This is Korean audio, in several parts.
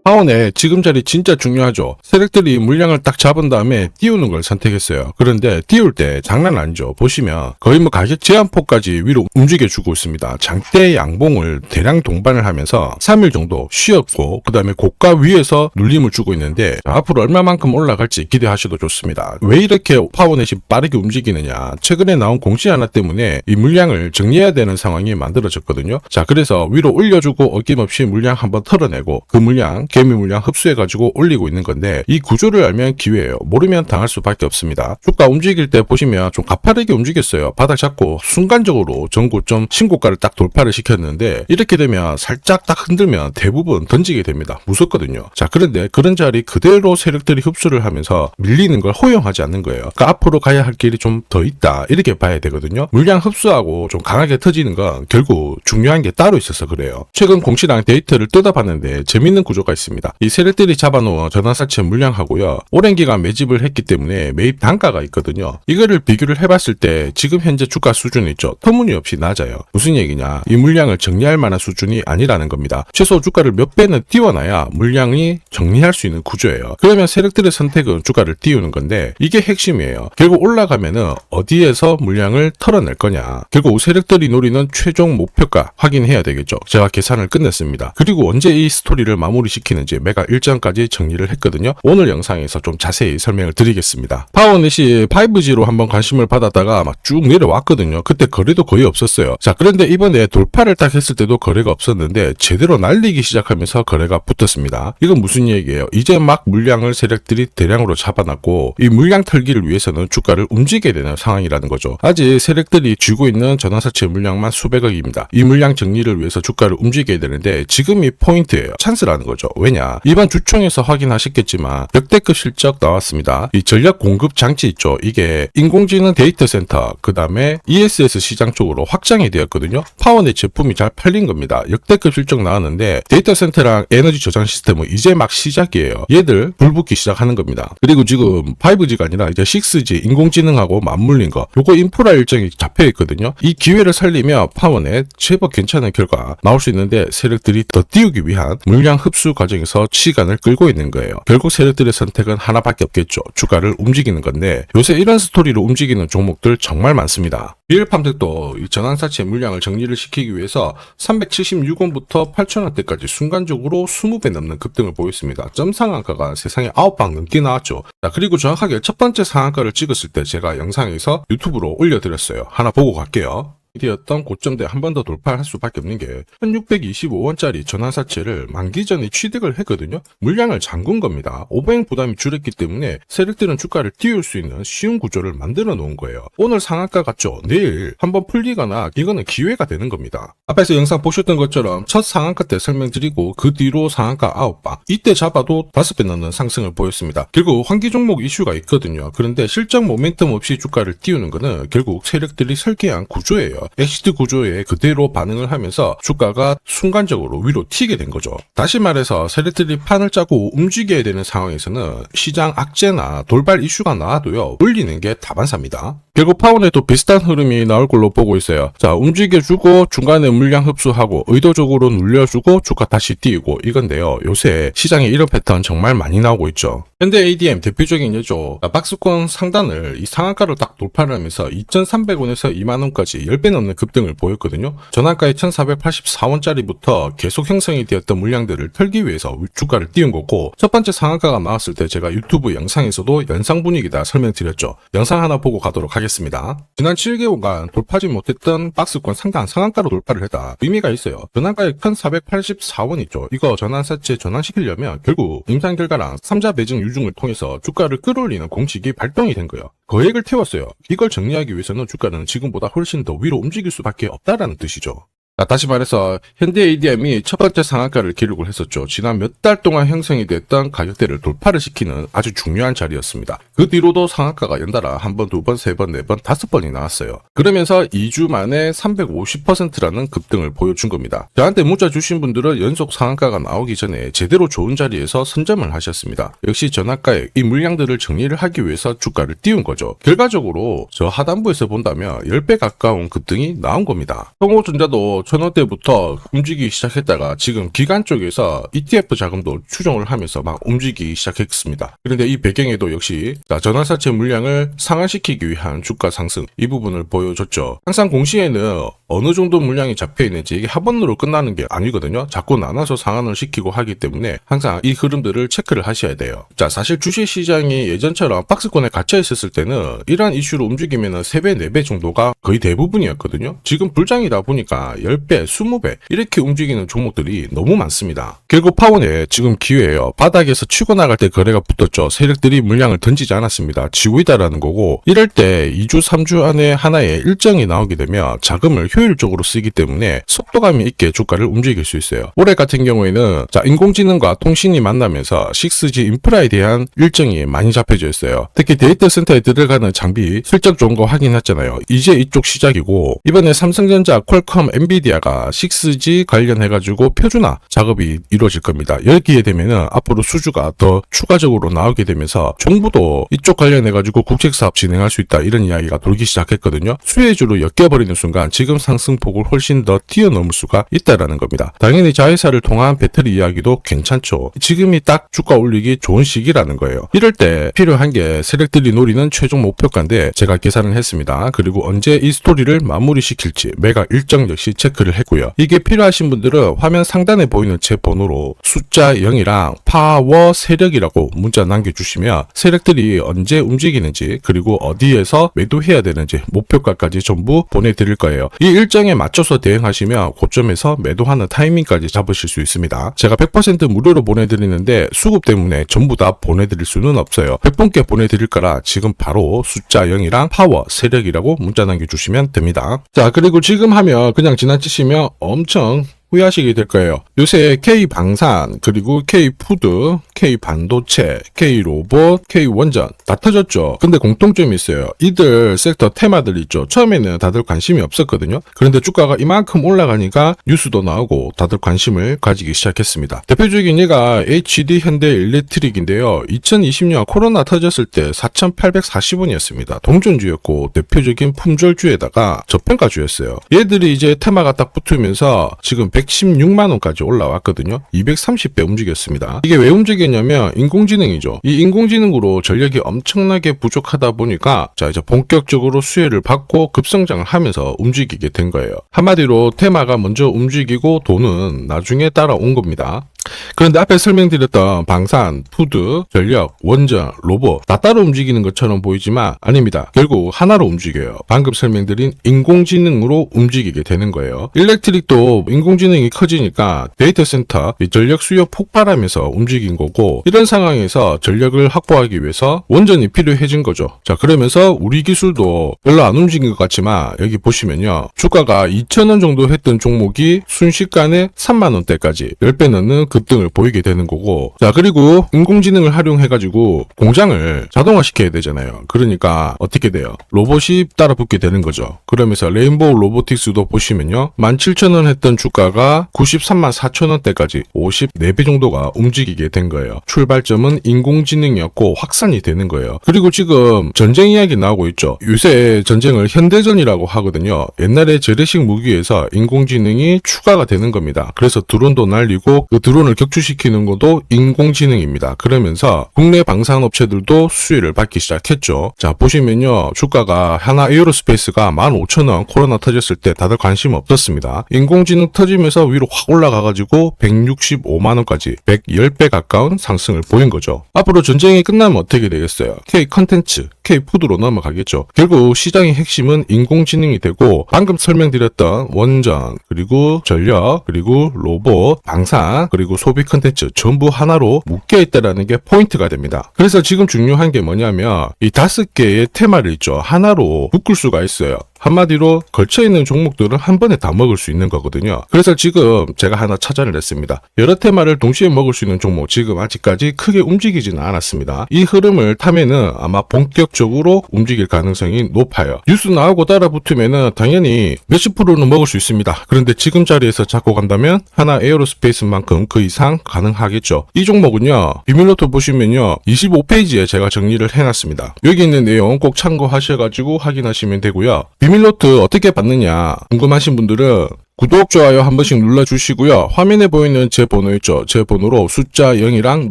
파원의 지금 자리 진짜 중요하죠. 세력들이 물량을 딱 잡은 다음에 띄우는 걸 선택했어요. 그런데 띄울 때 장난 아니죠. 보시면 거의 뭐 가격 제한폭까지 위로 움직여주고 있습니다. 장대 양봉을 대량 동반을 하면서 3일 정도 쉬었고 그 다음에 고가 위에서 눌림을 주고 있는데 앞으로 얼마만큼 올라갈지 기대하셔도 좋습니다. 왜 이렇게 파워넷이 빠르게 움직이느냐, 최근에 나온 공시 하나 때문에 이 물량을 정리해야 되는 상황이 만들어졌거든요. 자, 그래서 위로 올려주고 어김없이 물량 한번 털어내고 그 물량 개미 물량 흡수해가지고 올리고 있는 건데, 이 구조를 알면 기회예요. 모르면 당할 수밖에 없습니다. 주가 움직일 때 보시면 좀 가파르게 움직였어요. 바닥 잡고 순간적으로 전고점 신고가를 딱 돌파를 시켰는데, 이렇게 되면 살짝 딱 흔들면 대부분 던지게 됩니다. 무섭거든요. 자, 그런데 그런 자리 그대로 세력들이 흡수를 하면서 밀리는 걸 허용하지 않는 거예요. 그러니까 앞으로 가야 할 길이 좀 더 있다, 이렇게 봐야 되거든요. 물량 흡수하고 좀 강하게 터지는 건 결국 중요한 게 따로 있어서 그래요. 최근 공시랑 데이터를 뜯어봤는데 재밌는 구조가 있습니다. 이 세력들이 잡아놓은 전환사채 물량하고요, 오랜 기간 매집을 했기 때문에 매입 단가가 있거든요. 이거를 비교를 해봤을 때 지금 현재 주가 수준이 있죠. 터무니없이 낮아요. 무슨 얘기냐, 이 물량을 정리할 만한 수준이 아니라는 겁니다. 최소 주가를 몇 배는 띄워놔야 물량이 정리할 수 있는 구조예요. 그러면 세력들의 선택은 주가를 띄우는 건데, 이게 핵심이에요. 결국 올라가면은 어디에서 물량을 털어낼 거냐, 결국 세력들이 노리는 최종 목표가 확인해야 되겠죠. 제가 계산을 끝냈습니다. 그리고 언제 이 스토리를 마무리 시키는지 매가 일정까지 정리를 했거든요. 오늘 영상에서 좀 자세히 설명을 드리겠습니다. 파워넷이 5G로 한번 관심을 받았다가 막 쭉 내려왔거든요. 그때 거래도 거의 없었어요. 자, 그런데 이번에 돌파를 딱 했을 때도 거래가 없었는데 제대로 날리기 시작하면서 거래가 붙었습니다. 이건 무슨 얘기예요? 이제 막 물량을 세력들이 대량으로 잡아놨고, 이 물량 털기를 위해서는 주가를 움직여야 되는 상황이라는 거죠. 아직 세력들이 쥐고 있는 전환사채 물량만 수백억입니다. 이 물량 정리를 위해서 주가를 움직여야 되는데 지금이 포인트예요. 찬스라는 거죠. 왜냐, 이번 주총에서 확인하셨겠지만 역대급 실적 나왔습니다. 이 전략 공급 장치 있죠. 이게 인공지능 데이터 센터, 그 다음에 ESS 시장 쪽으로 확장이 되었거든요. 파워넷 제품이 잘 팔린 겁니다. 역대급 실적 나왔는데 데이터 센터랑 에너지 저장 시스템은 이제 막 시작이에요. 얘들 불붙기 시작하는 겁니다. 그리고 지금 5G가 아니라 이제 6G 인공지능하고 맞물린 거, 요거 인프라 일정이 잡혀 있거든요. 이 기회를 살리며 파워넷 제법 괜찮은 결과 나올 수 있는데, 세력들이 더 띄우기 위한 물량 흡수 과정에서 시간을 끌고 있는 거예요. 결국 세력들의 선택은 하나밖에 없겠죠. 주가를 움직이는 건데, 요새 이런 스토리로 움직이는 종목들 정말 많습니다. 비엘팜텍도 이 전환사채 물량을 정리를 시키기 위해서 376원부터 8,000원대까지 순간적으로 20배 넘는 급등을 보였습니다. 점 상한가가 세상에 9방 넘게 나왔죠. 자, 그리고 정확하게 첫 번째 상한가를 찍었을 때 제가 영상에서 유튜브로 올려드렸어요. 하나 보고 갈게요. 이었던 고점대 한 번 더 돌파할 수밖에 없는 게 1625원짜리 전환사채를 만기 전에 취득을 했거든요. 물량을 잠근 겁니다. 오버행 부담이 줄었기 때문에 세력들은 주가를 띄울 수 있는 쉬운 구조를 만들어 놓은 거예요. 오늘 상한가 같죠? 내일 한번 풀리거나 이거는 기회가 되는 겁니다. 앞에서 영상 보셨던 것처럼 첫 상한가 때 설명드리고 그 뒤로 상한가 9방, 이때 잡아도 5배 넘는 상승을 보였습니다. 결국 환기 종목 이슈가 있거든요. 그런데 실적 모멘텀 없이 주가를 띄우는 거는 결국 세력들이 설계한 구조예요. 엑시트 구조에 그대로 반응을 하면서 주가가 순간적으로 위로 튀게 된 거죠. 다시 말해서 세력들이 판을 짜고 움직여야 되는 상황에서는 시장 악재나 돌발 이슈가 나와도요, 올리는 게 다반사입니다. 결국 파워넷도 비슷한 흐름이 나올 걸로 보고 있어요. 자, 움직여주고 중간에 물량 흡수하고 의도적으로 눌려주고 주가 다시 띄우고, 이건데요, 요새 시장에 이런 패턴 정말 많이 나오고 있죠. 현대 ADM 대표적인 예죠. 박스권 상단을 이 상한가를 딱 돌파를 하면서 2,300원에서 2만원까지 10배 넘는 급등을 보였거든요. 전환가의 1,484원짜리부터 계속 형성이 되었던 물량들을 털기 위해서 주가를 띄운 거고, 첫 번째 상한가가 나왔을 때 제가 유튜브 영상에서도 연상 분위기다 설명드렸죠. 영상 하나 보고 가도록 하겠습니다. 지난 7개월간 돌파하지 못했던 박스권 상단 상한가로 돌파를 했다. 의미가 있어요. 전환가의 1,484원 있죠. 이거 전환사채 전환시키려면 결국 임상결과랑 3자 매증 유중을 통해서 주가를 끌어올리는 공식이 발동이 된 거예요. 거액을 태웠어요. 이걸 정리하기 위해서는 주가는 지금보다 훨씬 더 위로 움직일 수밖에 없다라는 뜻이죠. 자, 다시 말해서 현대 ADM이 첫 번째 상한가를 기록을 했었죠. 지난 몇 달 동안 형성이 됐던 가격대를 돌파를 시키는 아주 중요한 자리였습니다. 그 뒤로도 상한가가 연달아 한 번, 두 번, 세 번, 네 번, 5번이 나왔어요. 그러면서 2주 만에 350%라는 급등을 보여준 겁니다. 저한테 문자 주신 분들은 연속 상한가가 나오기 전에 제대로 좋은 자리에서 선점을 하셨습니다. 역시 전한가에 이 물량들을 정리를 하기 위해서 주가를 띄운 거죠. 결과적으로 저 하단부에서 본다면 10배 가까운 급등이 나온 겁니다. 성호전자도 1000원대부터 움직이기 시작했다가 지금 기관 쪽에서 ETF 자금도 추정을 하면서 막 움직이기 시작했습니다. 그런데 이 배경에도 역시 전환사채 물량을 상환시키기 위한 주가 상승 이 부분을 보여줬죠. 항상 공시에는 어느 정도 물량이 잡혀있는지 이게 한 번으로 끝나는 게 아니거든요. 자꾸 나눠서 상환을 시키고 하기 때문에 항상 이 흐름들을 체크를 하셔야 돼요. 자, 사실 주식시장이 예전처럼 박스권에 갇혀 있었을 때는 이러한 이슈로 움직이면 3배, 4배 정도가 거의 대부분이었거든요. 지금 불장이다 보니까 10배, 20배 이렇게 움직이는 종목들이 너무 많습니다. 결국 파원에 지금 기회예요. 바닥에서 치고 나갈 때 거래가 붙었죠. 세력들이 물량을 던지지 않았습니다. 지고 있다라는 거고, 이럴 때 2주, 3주 안에 하나의 일정이 나오게 되면 자금을 효율적으로 쓰기 때문에 속도감 있게 주가를 움직일 수 있어요. 올해 같은 경우에는 인공지능과 통신이 만나면서 6G 인프라에 대한 일정이 많이 잡혀져 있어요. 특히 데이터 센터에 들어가는 장비 실적 좋은 거 확인했잖아요. 이제 이쪽 시작이고, 이번에 삼성전자, 퀄컴, 엔비디아가 6G 관련해가지고 표준화 작업이 이루어질 겁니다. 여기에 되면은 앞으로 수주가 더 추가적으로 나오게 되면서 정부도 이쪽 관련해가지고 국책사업 진행할 수 있다 이런 이야기가 돌기 시작했거든요. 수혜주로 엮여버리는 순간 지금 상승폭을 훨씬 더 뛰어넘을 수가 있다라는 겁니다. 당연히 자회사를 통한 배터리 이야기도 괜찮죠. 지금이 딱 주가 올리기 좋은 시기라는 거예요. 이럴 때 필요한 게 세력들이 노리는 최종 목표가인데 제가 계산을 했습니다. 그리고 언제 이 스토리를 마무리시킬지 매각 일정 역시 체크를 했고요. 이게 필요하신 분들은 화면 상단에 보이는 제 번호로 숫자 0이랑 파워 세력이라고 문자 남겨주시면 세력들이 언제 움직이는지 그리고 어디에서 매도해야 되는지 목표가까지 전부 보내드릴 거예요. 이 일정에 맞춰서 대응하시면 고점에서 매도하는 타이밍까지 잡으실 수 있습니다. 제가 100% 무료로 보내드리는데 수급 때문에 전부 다 보내드릴 수는 없어요. 100분께 보내드릴 거라 지금 바로 숫자 0이랑 파워 세력이라고 문자 남겨주시면 됩니다. 자, 그리고 지금 하면 그냥 지나치시면 엄청 후회하시게 될 거예요. 요새 K방산, 그리고 K푸드, K반도체, K로봇, K원전 다 터졌죠. 근데 공통점이 있어요. 이들 섹터 테마들 있죠. 처음에는 다들 관심이 없었거든요. 그런데 주가가 이만큼 올라가니까 뉴스도 나오고 다들 관심을 가지기 시작했습니다. 대표적인 예가 HD 현대일렉트릭인데요. 2020년 코로나 터졌을 때 4,840원이었습니다. 동전주였고 대표적인 품절주에다가 저평가주였어요. 얘들이 이제 테마가 딱 붙으면서 지금 116만원까지 올라왔거든요. 230배 움직였습니다. 이게 왜 움직였냐면 인공지능이죠. 이 인공지능으로 전력이 엄청나게 부족하다 보니까 자 이제 본격적으로 수혜를 받고 급성장을 하면서 움직이게 된 거예요. 한마디로 테마가 먼저 움직이고 돈은 나중에 따라온 겁니다. 그런데 앞에 설명드렸던 방산, 푸드, 전력, 원전, 로봇 다 따로 움직이는 것처럼 보이지만 아닙니다. 결국 하나로 움직여요. 방금 설명드린 인공지능으로 움직이게 되는 거예요. 일렉트릭도 인공지능이 커지니까 데이터 센터 전력 수요 폭발하면서 움직인 거고, 이런 상황에서 전력을 확보하기 위해서 원전이 필요해진 거죠. 자, 그러면서 우리 기술도 별로 안 움직인 것 같지만 여기 보시면요. 주가가 2,000원 정도 했던 종목이 순식간에 3만원대까지 10배 넘는 급등을 보이게 되는 거고, 자, 그리고 인공지능을 활용해가지고 공장을 자동화시켜야 되잖아요. 그러니까 어떻게 돼요? 로봇이 따라붙게 되는 거죠. 그러면서 레인보우 로보틱스도 보시면요. 17,000원 했던 주가가 93만 4천원대까지 54배 정도가 움직이게 된 거예요. 출발점은 인공지능이었고 확산이 되는 거예요. 그리고 지금 전쟁 이야기 나오고 있죠. 요새 전쟁을 현대전이라고 하거든요. 옛날에 재래식 무기에서 인공지능이 추가가 되는 겁니다. 그래서 드론도 날리고 그 드론을 격추시키는 것도 인공지능입니다. 그러면서 국내 방산업체들도 수혜를 받기 시작했죠. 자, 보시면요. 주가가 하나 에어로스페이스가 15,000원 코로나 터졌을 때 다들 관심 없었습니다. 인공지능 터지면서 위로 확 올라가가지고 165만원까지 110배 가까운 상승을 보인 거죠. 앞으로 전쟁이 끝나면 어떻게 되겠어요? K컨텐츠, K푸드로 넘어가겠죠. 결국 시장의 핵심은 인공지능이 되고, 방금 설명드렸던 원전, 그리고 전력, 그리고 로봇, 방산, 그리고 소비 컨텐츠 전부 하나로 묶여있다라는 게 포인트가 됩니다. 그래서 지금 중요한 게 뭐냐면 이 5개의 테마를 있죠. 하나로 묶을 수가 있어요. 한마디로 걸쳐있는 종목들은 한 번에 다 먹을 수 있는 거거든요. 그래서 지금 제가 하나 찾아를 했습니다. 여러 테마를 동시에 먹을 수 있는 종목 지금 아직까지 크게 움직이지는 않았습니다. 이 흐름을 타면은 아마 본격적으로 움직일 가능성이 높아요. 뉴스 나오고 따라 붙으면은 당연히 몇십 프로는 먹을 수 있습니다. 그런데 지금 자리에서 잡고 간다면 하나 에어로스페이스만큼 그 이상 가능하겠죠. 이 종목은요. 비밀노트 보시면요. 25페이지에 제가 정리를 해놨습니다. 여기 있는 내용 꼭 참고하셔가지고 확인하시면 되고요. 비밀노트 어떻게 받느냐 궁금하신 분들은 구독, 좋아요 한 번씩 눌러주시고요. 화면에 보이는 제 번호 있죠? 제 번호로 숫자 0이랑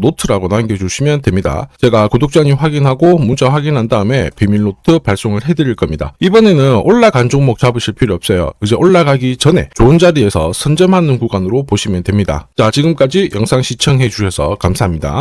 노트라고 남겨주시면 됩니다. 제가 구독자님 확인하고 문자 확인한 다음에 비밀 노트 발송을 해드릴 겁니다. 이번에는 올라간 종목 잡으실 필요 없어요. 이제 올라가기 전에 좋은 자리에서 선점하는 구간으로 보시면 됩니다. 자, 지금까지 영상 시청해 주셔서 감사합니다.